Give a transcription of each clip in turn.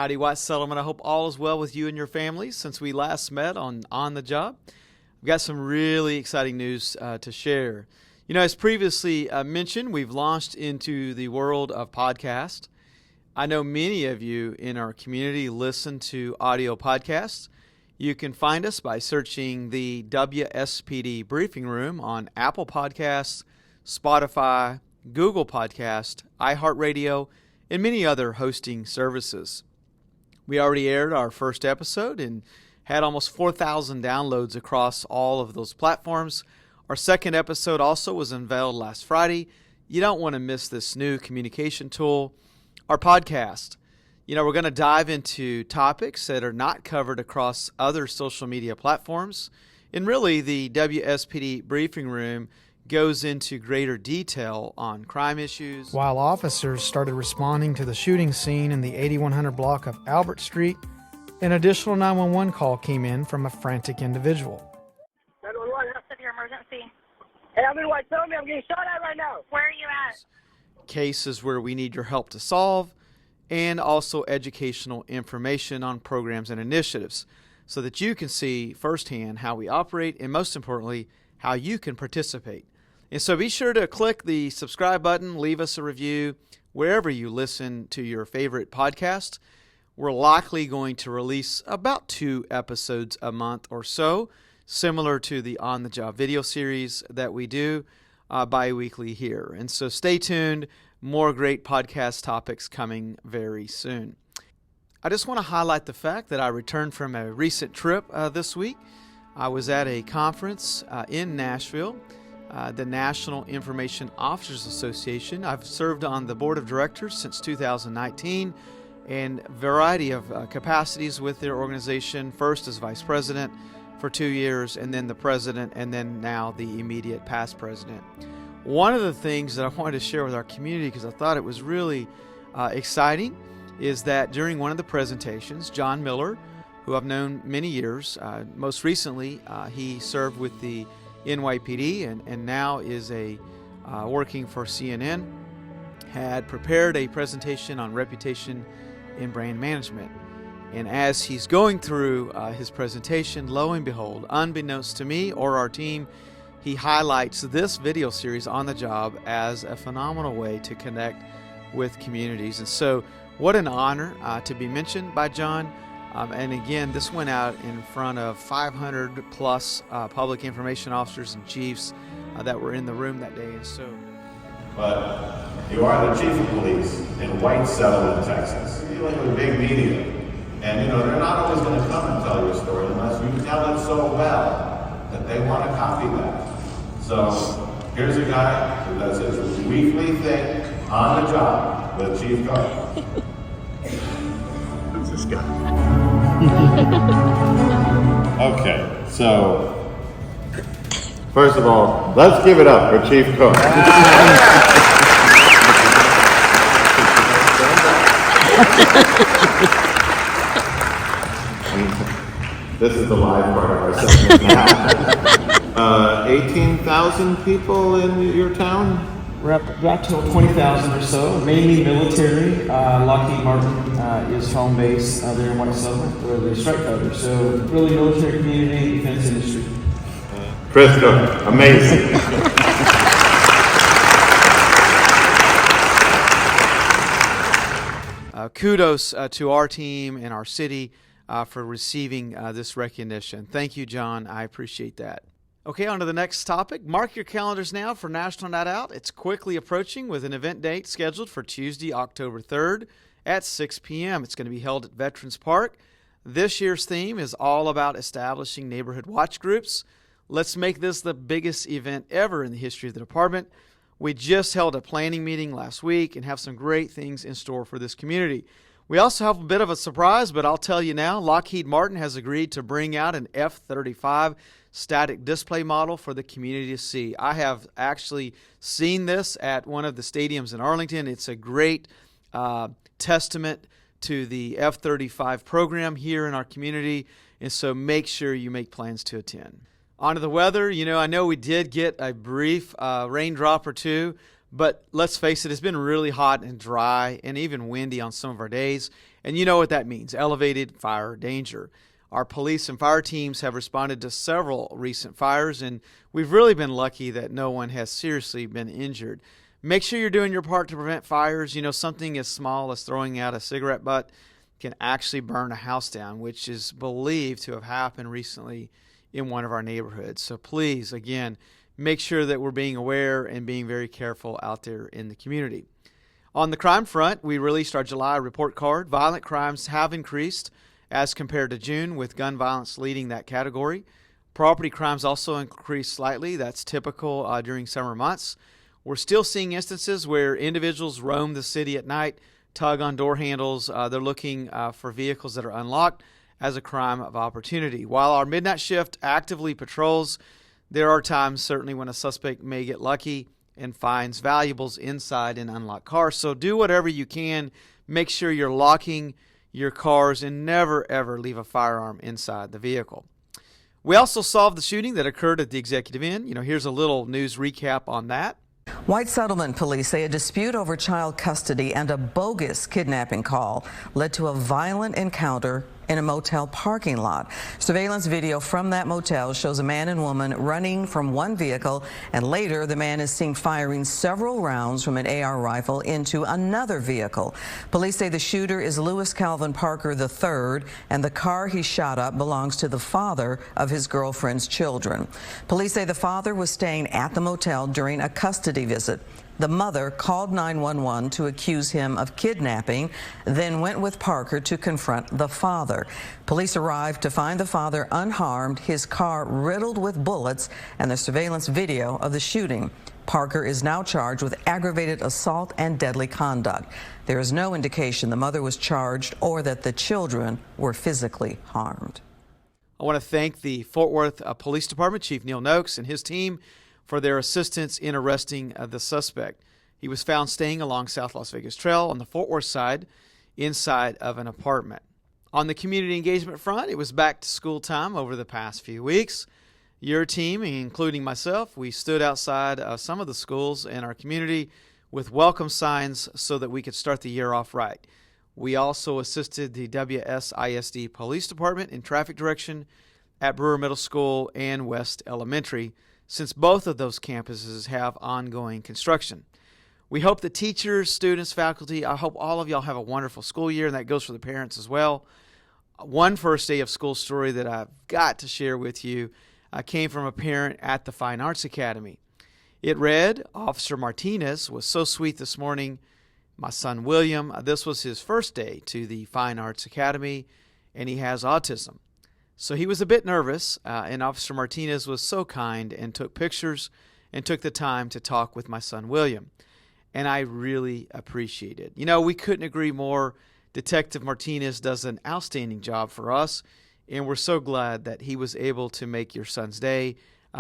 Howdy, White Settlement. I hope all is well with you and your families since we last met on the job. We've got some really exciting news to share. You know, as previously mentioned, we've launched into the world of podcast. I know many of you in our community listen to audio podcasts. You can find us by searching the WSPD Briefing Room on Apple Podcasts, Spotify, Google Podcast, iHeartRadio, and many other hosting services. We already aired our first episode and had almost 4,000 downloads across all of those platforms. Our second episode also was unveiled last Friday. You don't want to miss this new communication tool. Our podcast. You know, we're going to dive into topics that are not covered across other social media platforms. And really, the WSPD Briefing Room goes into greater detail on crime issues. While officers started responding to the shooting scene in the 8100 block of Albert Street, an additional 911 call came in from a frantic individual. 911, what's your emergency? Hey, I'm in White Settlement. I'm getting shot at right now. Where are you at? Cases where we need your help to solve, and also educational information on programs and initiatives so that you can see firsthand how we operate and, most importantly, how you can participate. And so be sure to click the subscribe button, leave us a review wherever you listen to your favorite podcast. We're likely going to release about 2 episodes a month or so, similar to the On the Job video series that we do bi-weekly here. And so stay tuned, more great podcast topics coming very soon. I just want to highlight the fact that I returned from a recent trip this week. I was at a conference in Nashville, the National Information Officers Association. I've served on the board of directors since 2019 and a variety of capacities with their organization, first as vice president for 2 years, and then the president, and then now the immediate past president. One of the things that I wanted to share with our community, because I thought it was really exciting, is that during one of the presentations, John Miller, who I've known many years, most recently he served with the NYPD and now is working for CNN, had prepared a presentation on reputation in brand management. And as he's going through his presentation, lo and behold, unbeknownst to me or our team, he highlights this video series On the Job as a phenomenal way to connect with communities. And so what an honor to be mentioned by John. And again, this went out in front of 500 plus public information officers and chiefs that were in the room that day. And so, but you are the chief of police in White Settlement, Texas. You're like a big media. And you know, they're not always going to come and tell your story unless you tell it so well that they want to copy that. So here's a guy who does his weekly thing on the job with Chief Carter. Who's this guy? Okay, so first of all, let's give it up for Chief Cook. This is the live part of our segment now. 18,000 people in your town? We're up about 20,000 or so, mainly military. Lockheed Martin is home base there in White Settlement, where the strike fighters. So really military community, defense industry. Chris Cook, amazing. Kudos to our team and our city for receiving this recognition. Thank you, John. I appreciate that. Okay, on to the next topic. Mark your calendars now for National Night Out. It's quickly approaching with an event date scheduled for Tuesday, October 3rd at 6 p.m. It's going to be held at Veterans Park. This year's theme is all about establishing neighborhood watch groups. Let's make this the biggest event ever in the history of the department. We just held a planning meeting last week and have some great things in store for this community. We also have a bit of a surprise, but I'll tell you now, Lockheed Martin has agreed to bring out an F-35 static display model for the community to see. I have actually seen this at one of the stadiums in Arlington. It's a great testament to the F-35 program here in our community, and so make sure you make plans to attend. On to the weather. You know, I know we did get a brief raindrop or two, But let's face it, it's been really hot and dry and even windy on some of our days. And you know what that means, elevated fire danger. Our police and fire teams have responded to several recent fires, and we've really been lucky that no one has seriously been injured. Make sure you're doing your part to prevent fires. You know, something as small as throwing out a cigarette butt can actually burn a house down, which is believed to have happened recently in one of our neighborhoods. So please, again, make sure that we're being aware and being very careful out there in the community. On the crime front, we released our July report card. Violent crimes have increased as compared to June, with gun violence leading that category. Property crimes also increased slightly. That's typical during summer months. We're still seeing instances where individuals roam the city at night, tug on door handles. They're looking for vehicles that are unlocked as a crime of opportunity. While our midnight shift actively patrols, there are times certainly when a suspect may get lucky and finds valuables inside an unlocked car. So do whatever you can. Make sure you're locking your cars and never ever leave a firearm inside the vehicle. We also solved the shooting that occurred at the Executive Inn. Here's a little news recap on that. White Settlement police say a dispute over child custody and a bogus kidnapping call led to a violent encounter in a motel parking lot. Surveillance video from that motel shows a man and woman running from one vehicle, and later the man is seen firing several rounds from an AR rifle into another vehicle. Police say the shooter is Lewis Calvin Parker III, and the car he shot up belongs to the father of his girlfriend's children. Police say the father was staying at the motel during a custody visit. The mother called 911 to accuse him of kidnapping, then went with Parker to confront the father. Police arrived to find the father unharmed, his car riddled with bullets, and the surveillance video of the shooting. Parker is now charged with aggravated assault and deadly conduct. There is no indication the mother was charged or that the children were physically harmed. I want to thank the Fort Worth Police Department, Chief Neil Noakes and his team, for their assistance in arresting the suspect. He was found staying along South Las Vegas Trail on the Fort Worth side inside of an apartment. On the community engagement front, it was back to school time over the past few weeks. Your team, including myself, we stood outside some of the schools in our community with welcome signs so that we could start the year off right. We also assisted the WSISD Police Department in traffic direction at Brewer Middle School and West Elementary, since both of those campuses have ongoing construction. We hope the teachers, students, faculty, I hope all of y'all have a wonderful school year, and that goes for the parents as well. One first day of school story that I've got to share with you came from a parent at the Fine Arts Academy. It read, "Officer Martinez was so sweet this morning. My son William, this was his first day to the Fine Arts Academy, and he has autism. So he was a bit nervous, and Officer Martinez was so kind and took pictures and took the time to talk with my son William. And I really appreciate it. We couldn't agree more. Detective Martinez does an outstanding job for us, and we're so glad that he was able to make your son's day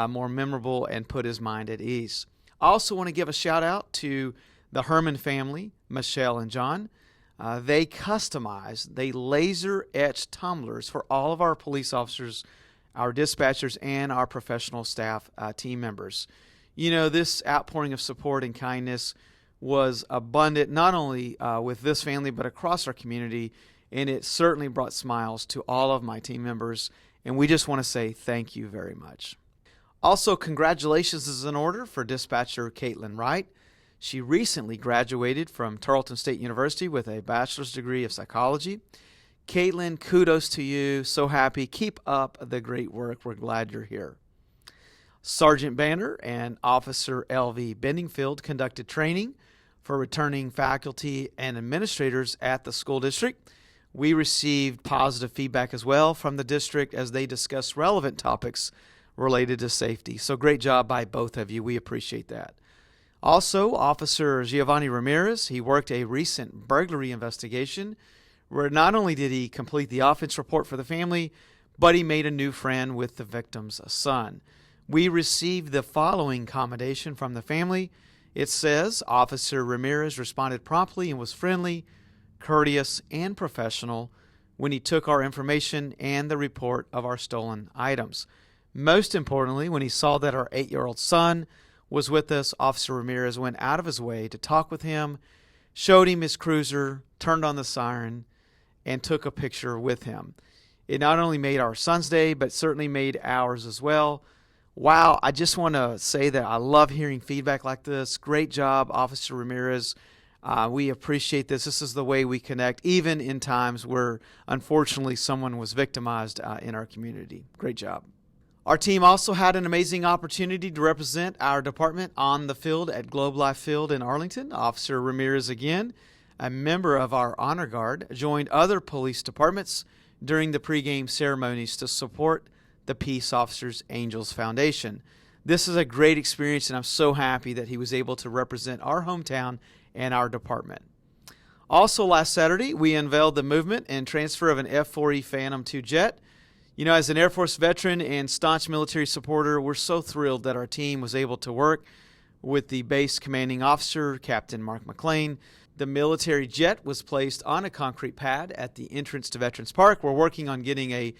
more memorable and put his mind at ease. I also want to give a shout out to the Herman family, Michelle and John. They laser etched tumblers for all of our police officers, our dispatchers, and our professional staff team members. This outpouring of support and kindness was abundant not only with this family but across our community, and it certainly brought smiles to all of my team members, and we just want to say thank you very much. Also, congratulations is in order for dispatcher Caitlin Wright. She recently graduated from Tarleton State University with a bachelor's degree of psychology. Caitlin, kudos to you. So happy. Keep up the great work. We're glad you're here. Sergeant Banner and Officer L.V. Bendingfield conducted training for returning faculty and administrators at the school district. We received positive feedback as well from the district as they discussed relevant topics related to safety. So great job by both of you. We appreciate that. Also, Officer Giovanni Ramirez, he worked a recent burglary investigation where not only did he complete the offense report for the family, but he made a new friend with the victim's son. We received the following commendation from the family. It says, Officer Ramirez responded promptly and was friendly, courteous, and professional when he took our information and the report of our stolen items. Most importantly, when he saw that our 8-year-old son was with us, Officer Ramirez went out of his way to talk with him, showed him his cruiser, turned on the siren, and took a picture with him. It not only made our son's day, but certainly made ours as well. Wow, I just want to say that I love hearing feedback like this. Great job, Officer Ramirez. We appreciate this. This is the way we connect, even in times where, unfortunately, someone was victimized in our community. Great job. Our team also had an amazing opportunity to represent our department on the field at Globe Life Field in Arlington. Officer Ramirez, again, a member of our Honor Guard, joined other police departments during the pregame ceremonies to support the Peace Officers Angels Foundation. This is a great experience, and I'm so happy that he was able to represent our hometown and our department. Also, last Saturday, we unveiled the movement and transfer of an F-4E Phantom II jet. You know, as an Air Force veteran and staunch military supporter, we're so thrilled that our team was able to work with the base commanding officer, Captain Mark McLean. The military jet was placed on a concrete pad at the entrance to Veterans Park. We're working on getting a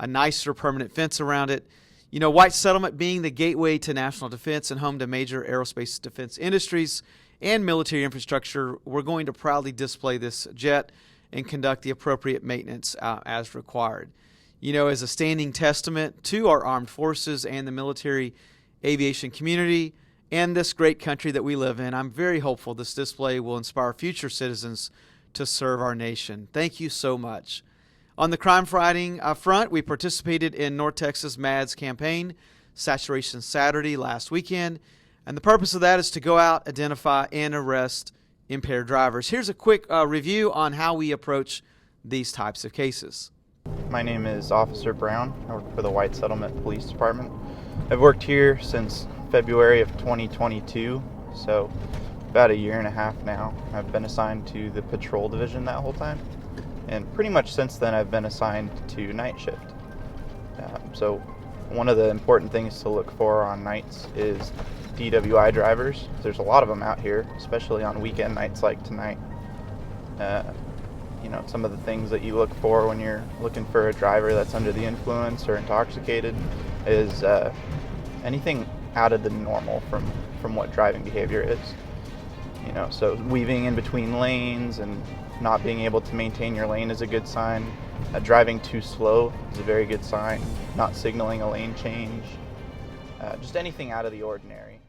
nicer permanent fence around it. You know, White Settlement being the gateway to national defense and home to major aerospace defense industries and military infrastructure, we're going to proudly display this jet and conduct the appropriate maintenance as required. You know, as a standing testament to our armed forces and the military aviation community and this great country that we live in, I'm very hopeful this display will inspire future citizens to serve our nation. Thank you so much. On the crime fighting front, we participated in North Texas MADS campaign, Saturation Saturday last weekend, and the purpose of that is to go out, identify, and arrest impaired drivers. Here's a quick review on how we approach these types of cases. My name is Officer Brown. I work for the White Settlement Police Department. I've worked here since February of 2022, so about a year and a half now. I've been assigned to the patrol division that whole time, and pretty much since then I've been assigned to night shift. So one of the important things to look for on nights is DWI drivers. There's a lot of them out here, especially on weekend nights like tonight. You know, some of the things that you look for when you're looking for a driver that's under the influence or intoxicated is anything out of the normal from what driving behavior is. You know, so weaving in between lanes and not being able to maintain your lane is a good sign. Driving too slow is a very good sign. Not signaling a lane change. Just anything out of the ordinary.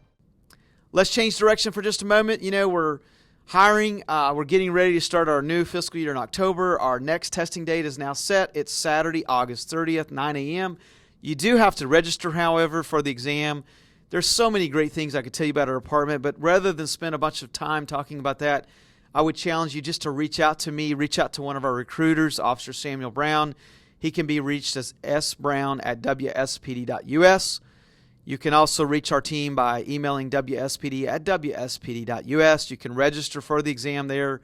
Let's change direction for just a moment. You know, we're hiring. We're getting ready to start our new fiscal year in October. Our next testing date is now set. It's Saturday, August 30th, 9 a.m. You do have to register, however, for the exam. There's so many great things I could tell you about our department, but rather than spend a bunch of time talking about that, I would challenge you just to reach out to me, reach out to one of our recruiters, Officer Samuel Brown. He can be reached as sbrown@wspd.us. You can also reach our team by emailing wspd@wspd.us. You can register for the exam there,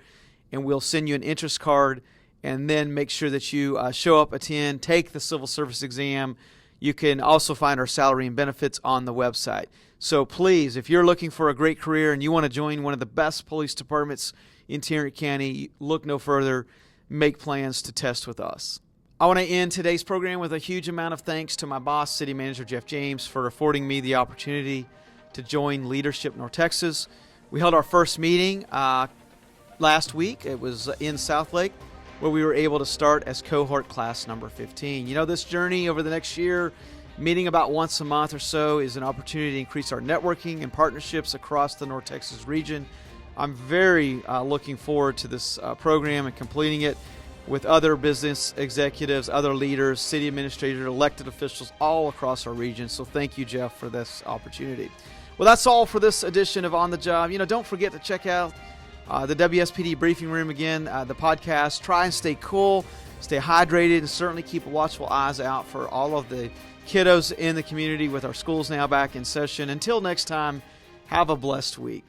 and we'll send you an interest card, and then make sure that you show up, attend, take the civil service exam. You can also find our salary and benefits on the website. So please, if you're looking for a great career and you want to join one of the best police departments in Tarrant County, look no further. Make plans to test with us. I want to end today's program with a huge amount of thanks to my boss, City Manager Jeff James, for affording me the opportunity to join Leadership North Texas. We held our first meeting last week. It was in Southlake, where we were able to start as cohort class number 15. You know, this journey over the next year, meeting about once a month or so, is an opportunity to increase our networking and partnerships across the North Texas region. I'm very looking forward to this program and completing it with other business executives, other leaders, city administrators, elected officials all across our region. So thank you, Jeff, for this opportunity. Well, that's all for this edition of On the Job. You know, don't forget to check out the WSPD Briefing Room again, the podcast. Try and stay cool, stay hydrated, and certainly keep watchful eyes out for all of the kiddos in the community with our schools now back in session. Until next time, have a blessed week.